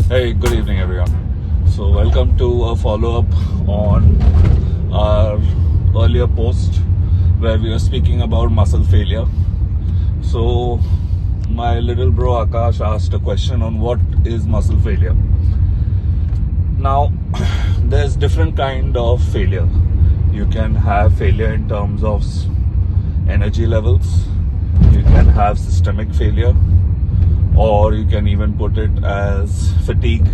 Hey, good evening, everyone. So, welcome to a follow up on our earlier post where we were speaking about muscle failure. So, my little bro Akash asked a question on what is muscle failure. Now, there's different kind of failure. You can have failure in terms of energy levels, you can have systemic failure, or you can even put it as fatigue.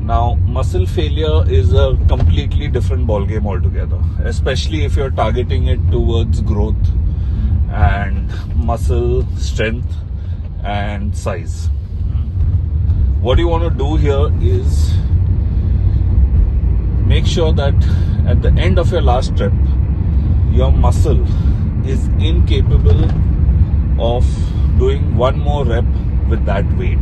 Now, muscle failure is a completely different ballgame altogether, especially if you're targeting it towards growth and muscle strength and size. What you want to do here is make sure that at the end of your last rep, your muscle is incapable of doing one more rep with that weight.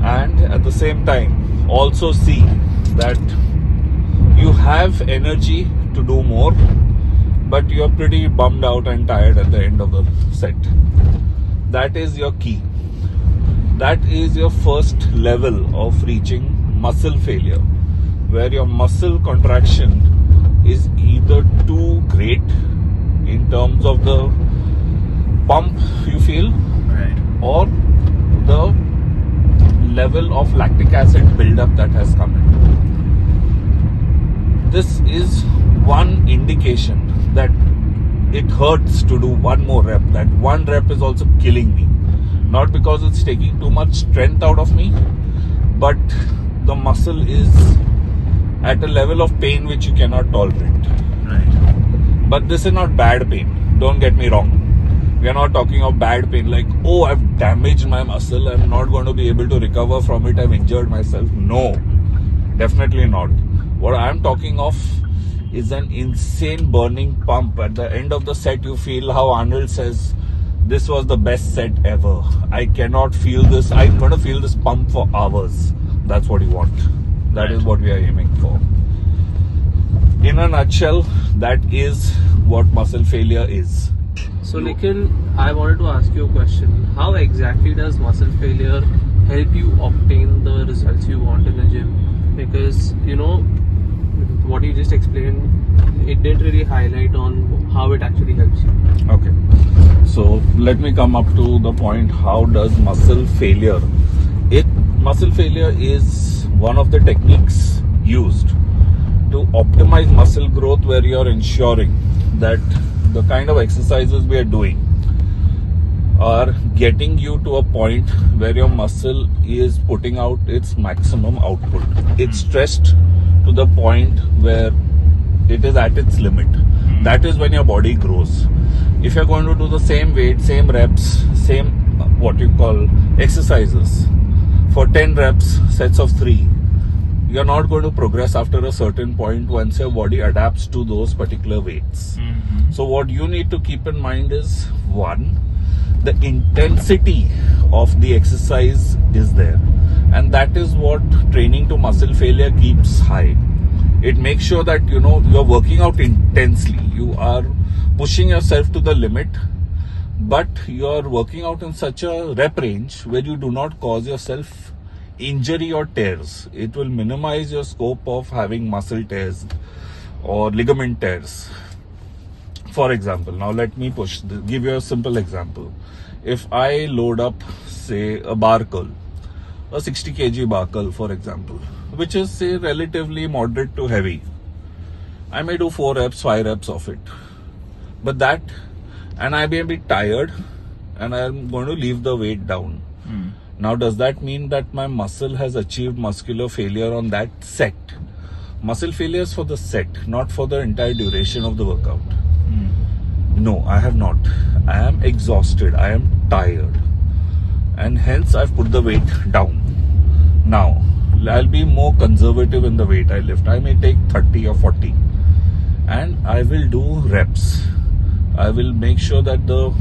And at the same time, also see that you have energy to do more, but you're pretty bummed out and tired at the end of the set. That is your key. That is your first level of reaching muscle failure, where your muscle contraction is either too great in terms of the pump you feel, Right. or the level of lactic acid buildup that has come in. This is one indication that it hurts to do one more rep. That one rep is also killing me. Not because it's taking too much strength out of me, but the muscle is at a level of pain which you cannot tolerate. Right. But this is not bad pain. Don't get me wrong. We are not talking of bad pain like, oh, I've damaged my muscle, I'm not going to be able to recover from it, I've injured myself. No, definitely not. What I'm talking of is an insane burning pump. At the end of the set, you feel how Arnold says, this was the best set ever. I cannot feel this. I'm going to feel this pump for hours. That's what you want. That is what we are aiming for. In a nutshell, that is what muscle failure is. So Nikhil, I wanted to ask you a question. How exactly does muscle failure help you obtain the results you want in the gym? Because, what you just explained, it didn't really highlight on how it actually helps you. Okay. So let me come up to the point. How does muscle failure? Muscle failure is one of the techniques used to optimize muscle growth, where you are ensuring that the kind of exercises we are doing are getting you to a point where your muscle is putting out its maximum output. It's stressed to the point where it is at its limit. That is when your body grows. If you're going to do the same weight, same reps, same what you call exercises for 10 reps, sets of 3, you're not going to progress after a certain point once your body adapts to those particular weights. So what you need to keep in mind is, one, the intensity of the exercise is there, and that is what training to muscle failure keeps high. It makes sure that you're working out intensely, you are pushing yourself to the limit, but you're working out in such a rep range where you do not cause yourself injury or tears. It will minimize your scope of having muscle tears or ligament tears. For example, now let me give you a simple example. If I load up, say, a bar curl, a 60 kg bar curl, for example, which is, say, relatively moderate to heavy, I may do 4 reps, 5 reps of it. But and I may be tired, and I'm going to leave the weight down. Now, does that mean that my muscle has achieved muscular failure on that set? Muscle failure is for the set, not for the entire duration of the workout. No, I have not. I am exhausted. I am tired. And hence, I've put the weight down. Now, I'll be more conservative in the weight I lift. I may take 30 or 40. And I will do reps. I will make sure that the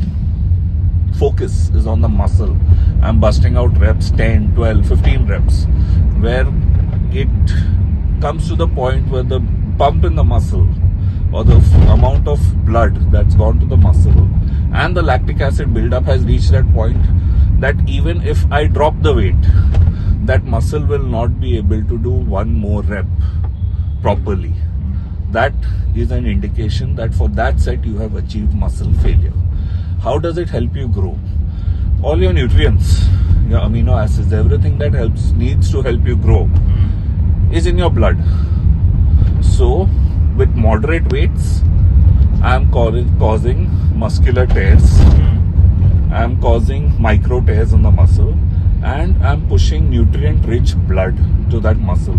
focus is on the muscle. I'm busting out reps, 10, 12, 15 reps, where it comes to the point where the pump in the muscle or the amount of blood that's gone to the muscle and the lactic acid buildup has reached that point that even if I drop the weight, that muscle will not be able to do one more rep properly. That is an indication that for that set you have achieved muscle failure. How does it help you grow? All your nutrients, your amino acids, everything that needs to help you grow is in your blood. So with moderate weights, I am causing muscular tears, I am causing micro tears in the muscle, and I am pushing nutrient rich blood to that muscle,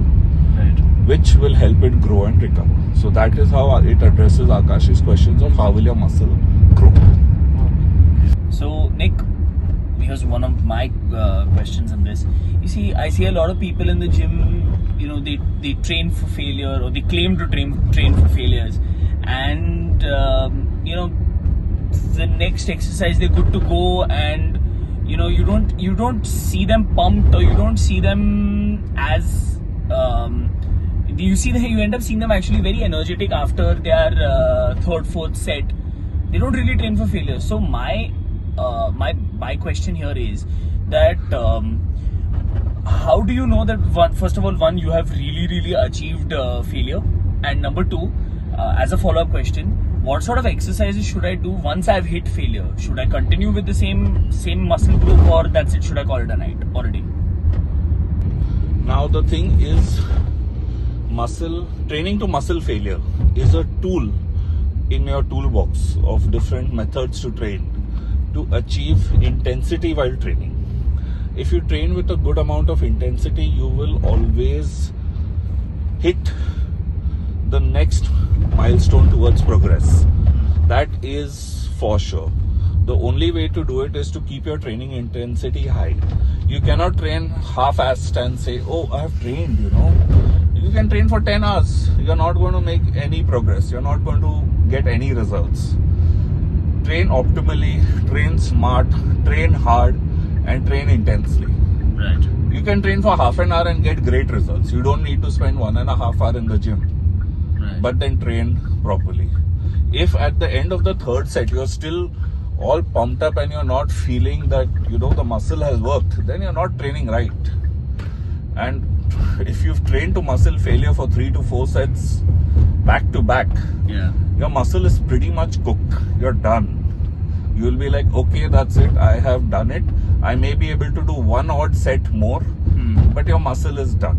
Right. which will help it grow and recover. So that is how it addresses Akash's questions of how will your muscle grow. So, Nick, here's one of my questions on this. You see, I see a lot of people in the gym, you know, they train for failure, or they claim to train for failures. And, you know, the next exercise, they're good to go, and, you know, you don't see them pumped, or you don't see them as, you end up seeing them actually very energetic after their third, fourth set. They don't really train for failure. So my question here is that how do you know that first of all, you have really achieved failure, and number two, as a follow-up question, what sort of exercises should I do once I've hit failure? Should I continue with the same muscle group, or that's it? Should I call it a night or a day? Now the thing is, training to muscle failure is a tool in your toolbox of different methods to train to achieve intensity while training. If you train with a good amount of intensity, you will always hit the next milestone towards progress. That is for sure. The only way to do it is to keep your training intensity high. You cannot train half-assed and say, oh, I have trained, you know. You can train for 10 hours. You're not going to make any progress. You're not going to get any results. Train optimally, train smart, train hard, and train intensely. Right. You can train for half an hour and get great results. You don't need to spend 1.5 hours in the gym. Right. But then train properly. If at the end of the third set you're still all pumped up and you're not feeling that, you know, the muscle has worked, then you're not training right. And if you've trained to muscle failure for 3 to 4 sets back to back, Yeah. your muscle is pretty much cooked. You're done. You will be like, okay, that's it. I have done it. I may be able to do one odd set more, but your muscle is done.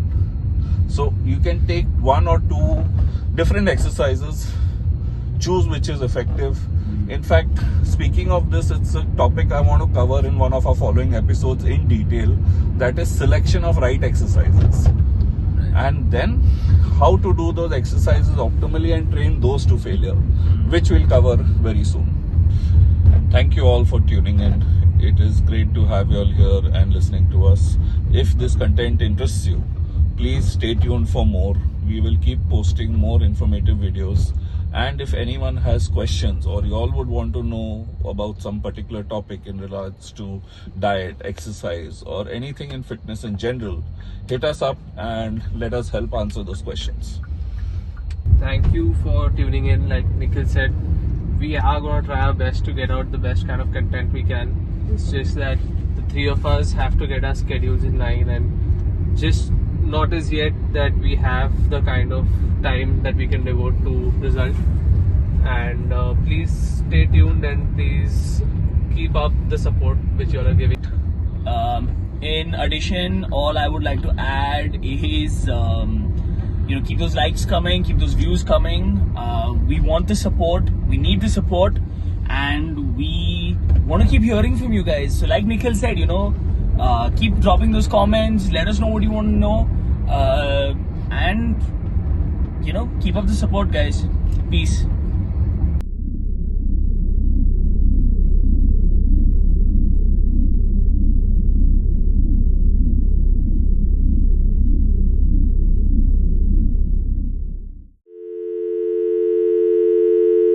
So you can take 1 or 2 different exercises, choose which is effective. In fact, speaking of this, it's a topic I want to cover in one of our following episodes in detail. That is selection of right exercises. And then how to do those exercises optimally and train those to failure, which we'll cover very soon. Thank you all for tuning in. It is great to have you all here and listening to us. If this content interests you, please stay tuned for more. We will keep posting more informative videos. And if anyone has questions, or you all would want to know about some particular topic in regards to diet, exercise, or anything in fitness in general, hit us up and let us help answer those questions. Thank you for tuning in. Like Nikhil said, we are going to try our best to get out the best kind of content we can. It's just that the three of us have to get our schedules in line, and just not as yet that we have the kind of time that we can devote to result. And please stay tuned, and please keep up the support which you all are giving. In addition, all I would like to add is, keep those likes coming, keep those views coming. We want the support, we need the support, and we want to keep hearing from you guys. So like Nikhil said, keep dropping those comments, let us know what you want to know, and keep up the support, guys. Peace.